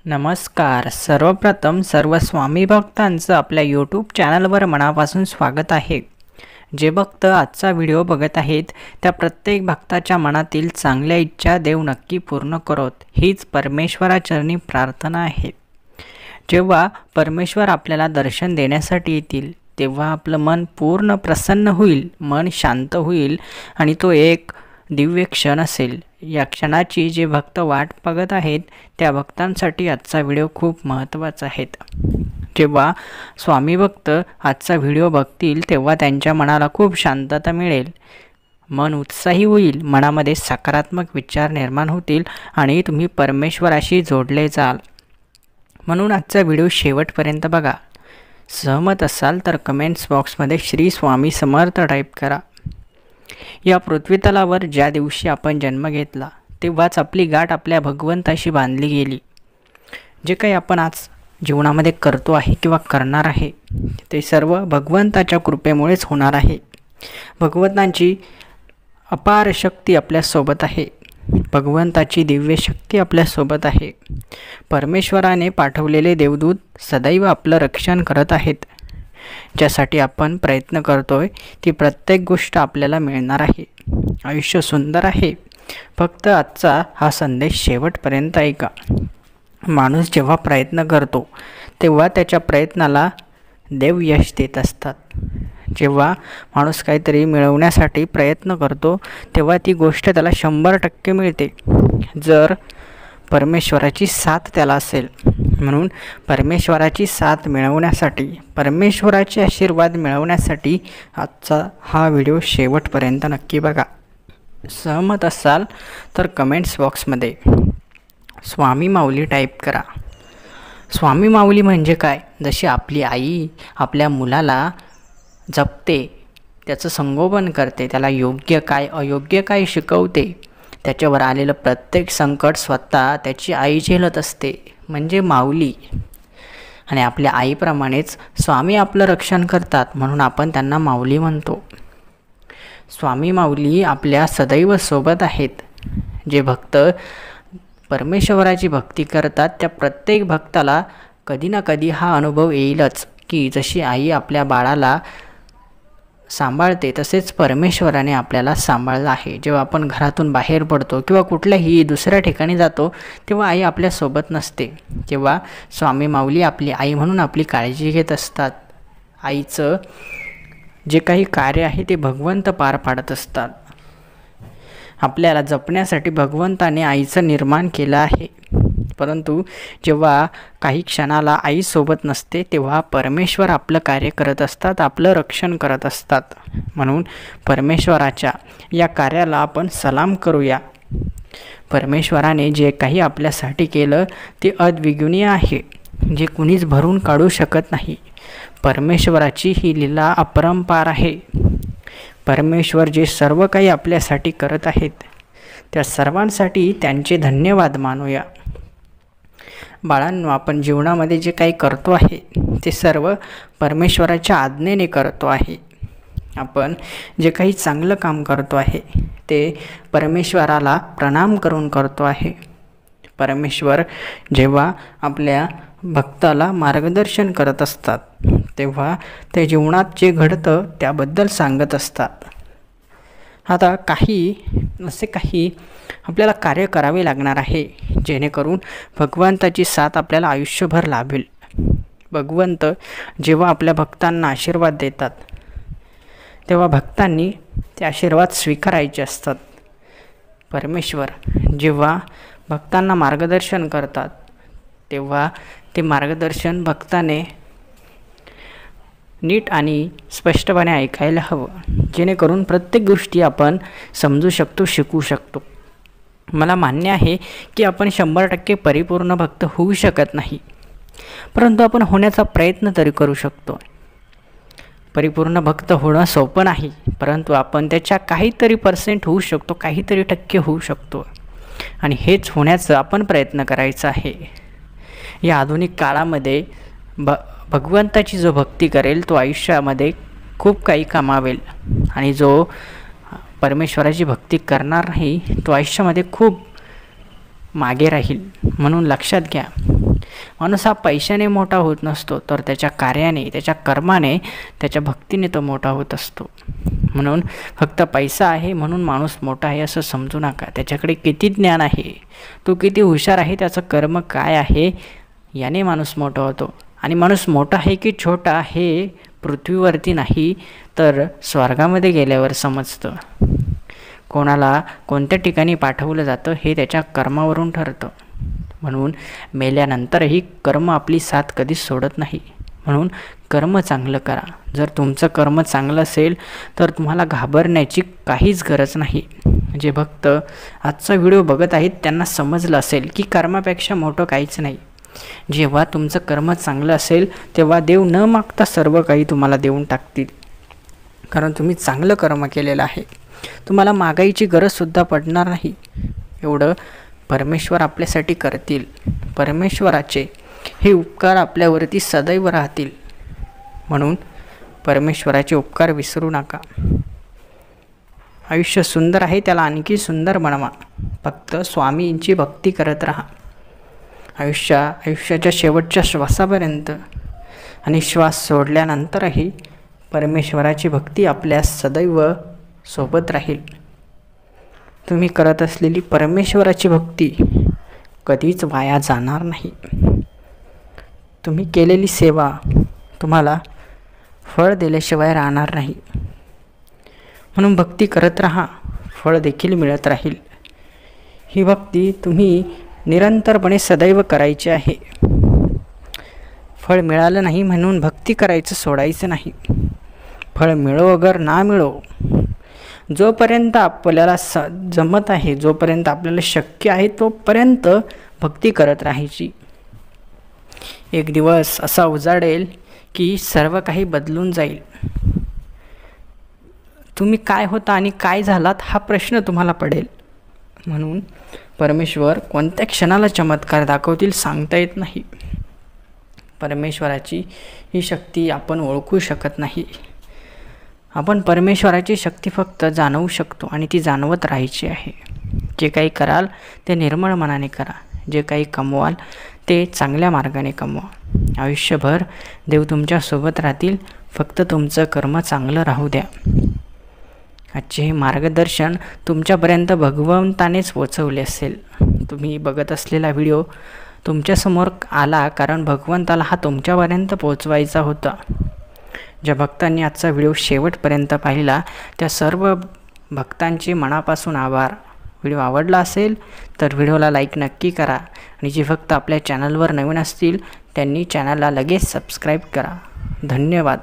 नमस्कार. सर्वप्रथम सर्व स्वामी भक्तांचं आपल्या यूट्यूब चॅनलवर मनापासून स्वागत आहे. जे भक्त आजचा व्हिडिओ बघत आहेत त्या प्रत्येक भक्ताच्या मनातील चांगल्या इच्छा देव नक्की पूर्ण करोत, हीच परमेश्वराचरणी प्रार्थना आहे. जेव्हा परमेश्वर आपल्याला दर्शन देण्यासाठी येतील तेव्हा आपलं मन पूर्ण प्रसन्न होईल, मन शांत होईल आणि तो एक दिव्य क्षण असेल. या क्षणाची जे भक्त वाट बघत आहेत त्या भक्तांसाठी आजचा व्हिडिओ खूप महत्त्वाचा आहे. जेव्हा स्वामी भक्त आजचा व्हिडिओ बघतील तेव्हा त्यांच्या मनाला खूप शांतता मिळेल, मन उत्साही होईल, मनामध्ये सकारात्मक विचार निर्माण होतील आणि तुम्ही परमेश्वराशी जोडले जाल. म्हणून आजचा व्हिडिओ शेवटपर्यंत बघा. सहमत असाल तर कमेंट्स बॉक्समध्ये श्री स्वामी समर्थ टाईप करा. या पृथ्वीतलावर ज्या दिवशी आपण जन्म घेतला तेव्हाच आपली गाठ आपल्या भगवंताशी बांधली गेली. जे काही आपण आज जीवनामध्ये करतो आहे किंवा करणार आहे ते सर्व भगवंताच्या कृपेमुळेच होणार आहे. भगवंताची अपार शक्ती आपल्यासोबत आहे, भगवंताची दिव्य शक्ती आपल्यासोबत आहे. परमेश्वराने पाठवलेले देवदूत सदैव आपलं रक्षण करत आहेत. ज्यासाठी आपण प्रयत्न करतोय ती प्रत्येक गोष्ट आपल्याला मिळणार आहे. आयुष्य सुंदर आहे. फक्त आजचा हा संदेश शेवटपर्यंत ऐका. माणूस जेव्हा प्रयत्न करतो तेव्हा त्याच्या प्रयत्नाला देव यश देत असतात. जेव्हा माणूस काहीतरी मिळवण्यासाठी प्रयत्न करतो तेव्हा ती गोष्ट त्याला 100% मिळते, जर परमेश्वराची साथ त्याला असेल. म्हणून परमेश्वराची साथ मिळवण्यासाठी, परमेश्वराचे आशीर्वाद मिळवण्यासाठी आजचा हा व्हिडिओ शेवटपर्यंत नक्की बघा. सहमत असाल तर कमेंट्स बॉक्समध्ये स्वामी माऊली टाईप करा. स्वामी माऊली म्हणजे काय? जशी आपली आई आपल्या मुलाला जपते, त्याचं संगोपन करते, त्याला योग्य काय अयोग्य काय शिकवते, त्याच्यावर आलेलं प्रत्येक संकट स्वतः त्याची आई झेलत असते, म्हणजे माऊली. आणि आपल्या आईप्रमाणेच स्वामी आपलं रक्षण करतात, म्हणून आपण त्यांना माऊली म्हणतो. स्वामी माऊली आपल्या सदैव सोबत आहेत. जे भक्त परमेश्वराची भक्ती करतात त्या प्रत्येक भक्ताला कधी ना कधी हा अनुभव येईलच की जशी आई आपल्या बाळाला सांभाळते तसेच परमेश्वराने आपल्याला सांभाळलं आहे. जेव्हा आपण घरातून बाहेर पडतो किंवा कुठल्याही दुसऱ्या ठिकाणी जातो तेव्हा आई आपल्यासोबत नसते, तेव्हा स्वामी माऊली आपली आई म्हणून आपली काळजी घेत असतात. आईचं जे काही कार्य आहे ते भगवंत पार पाडत असतात. आपल्याला जपण्यासाठी भगवंताने आईचं निर्माण केलं आहे. परंतु जेव्हा काही क्षणाला आई सोबत नसते तेव्हा परमेश्वर आपलं कार्य करत असतात, आपलं रक्षण करत असतात. म्हणून परमेश्वराच्या या कार्याला आपण सलाम करूया. परमेश्वराने जे काही आपल्यासाठी केलं ते अद्विगुणीय आहे, जे कुणीच भरून काढू शकत नाही. परमेश्वराची ही लीला अपरंपार आहे. परमेश्वर जे सर्व काही आपल्यासाठी करत आहेत त्या सर्वांसाठी त्यांचे धन्यवाद मानूया. बाळांनो, आपण जीवनामध्ये जे काही करतो आहे ते सर्व परमेश्वराच्या आज्ञेने करतो आहे. आपण जे काही चांगलं काम करतो आहे ते परमेश्वराला प्रणाम करून करतो आहे. परमेश्वर जेव्हा आपल्या भक्ताला मार्गदर्शन करत असतात तेव्हा ते जीवनात जे घडतं त्याबद्दल सांगत असतात. आता काही आपल्याला कार्य करावे लागणार आहे जेणेकरून भगवंताची साथ आपल्याला आयुष्यभर लाभेल. भगवंत जेव्हा आपल्या भक्तांना आशीर्वाद देतात तेव्हा भक्तांनी ते आशीर्वाद स्वीकारायचे असतात. परमेश्वर जेव्हा भक्तांना मार्गदर्शन करतात तेव्हा ते मार्गदर्शन भक्ताने नीट आणि स्पष्टपणे ऐकायला हवं, जेणेकरून प्रत्येक गोष्टी आपण समजू शकतो, शिकू शकतो. मला मान्य आहे की आपण 100% परिपूर्ण भक्त होऊ शकत नाही, परंतु आपण होण्याचा प्रयत्न तरी करू शकतो. परिपूर्ण भक्त होणं सोपं नाही, परंतु आपण त्याच्या काहीतरी % होऊ शकतो, काहीतरी टक्के होऊ शकतो. आणि हेच होण्याचं आपण प्रयत्न करायचा आहे. या आधुनिक काळामध्ये भगवंताची जो भक्ती करेल तो आयुष्यामध्ये खूप काही कमावेल, आणि जो परमेश्वराची भक्ती करणार नाही तो आयुष्यामध्ये खूप मागे राहील. म्हणून लक्षात घ्या, माणूस हा पैशाने मोठा होत नसतो, तर त्याच्या कार्याने, त्याच्या कर्माने, त्याच्या भक्तीने तो मोठा होत असतो. म्हणून फक्त पैसा आहे म्हणून माणूस मोठा आहे असं समजू नका. त्याच्याकडे किती ज्ञान आहे, तो किती हुशार आहे, त्याचं कर्म काय आहे, याने माणूस मोठा होतो. आणि माणूस मोठा आहे की छोटा हे पृथ्वीवरती नाही तर स्वर्गामध्ये गेल्यावर समजतं. कोणाला कोणत्या ठिकाणी पाठवलं जातं हे त्याच्या कर्मावरून ठरतं. म्हणून मेल्यानंतरही कर्म आपली साथ कधीच सोडत नाही. म्हणून कर्म चांगलं करा. जर तुमचं कर्म चांगलं असेल तर तुम्हाला घाबरण्याची काहीच गरज नाही. जे भक्त आजचा व्हिडिओ बघत आहेत त्यांना समजलं असेल की कर्मापेक्षा मोठं काहीच नाही. जेव्हा तुमचं कर्म चांगलं असेल तेव्हा देव न मागता सर्व काही तुम्हाला देऊन टाकतील, कारण तुम्ही चांगलं कर्म केलेलं आहे. तुम्हाला मागायची गरजसुद्धा पडणार नाही. एवढं परमेश्वर आपल्यासाठी करतील. परमेश्वराचे हे उपकार आपल्यावरती सदैव राहतील. म्हणून परमेश्वराचे उपकार विसरू नका. आयुष्य सुंदर आहे, त्याला आणखी सुंदर बनवा. फक्त स्वामींची भक्ती करत राहा. आयुष्याच्या शेवटच्या श्वासापर्यंत आणि श्वास सोडल्यानंतरही परमेश्वराची भक्ती आपल्या सदैव सोबत राहील. तुम्ही करत असलेली परमेश्वराची भक्ती कधीच वाया जाणार नाही. तुम्ही केलेली सेवा तुम्हाला फळ दिल्याशिवाय राहणार नाही. म्हणून भक्ती करत राहा, फळ देखील मिळत राहील. ही भक्ती तुम्ही निरंतरपणे सदैव करायची आहे. फळ मिळालं नाही म्हणून भक्ती करायचं सोडायचं नाही. फळ मिळो अगर ना मिळो, जोपर्यंत आपल्याला जमत आहे, जोपर्यंत आपल्याला शक्य आहे तोपर्यंत भक्ती करत राहायची. एक दिवस असा उजाडेल की सर्व काही बदलून जाईल. तुम्ही काय होता आणि काय झालात हा प्रश्न तुम्हाला पडेल. म्हणून परमेश्वर कोणत्या क्षणाला चमत्कार दाखवतील सांगता येत नाही. परमेश्वराची ही शक्ती आपण ओळखू शकत नाही. आपण परमेश्वराची शक्ती फक्त जाणवू शकतो आणि ती जाणवत राहायची आहे. जे काही कराल ते निर्मळ मनाने करा. जे काही कमवाल ते चांगल्या मार्गाने कमवा. आयुष्यभर देव तुमच्यासोबत राहतील. फक्त तुमचं कर्म चांगलं राहू द्या. आजचे हे मार्गदर्शन तुमच्यापर्यंत भगवंतानेच पोचवले असेल. तुम्ही बघत असलेला व्हिडिओ तुमच्यासमोर आला कारण भगवंताला हा तुमच्यापर्यंत पोचवायचा होता. ज्या भक्तांनी आजचा व्हिडिओ शेवटपर्यंत पाहिला त्या सर्व भक्तांचे मनापासून आभार. व्हिडिओ आवडला असेल तर व्हिडिओला लाईक नक्की करा आणि जे भक्त आपल्या चॅनलवर नवीन असतील त्यांनी चॅनलला लगेच सबस्क्राईब करा. धन्यवाद.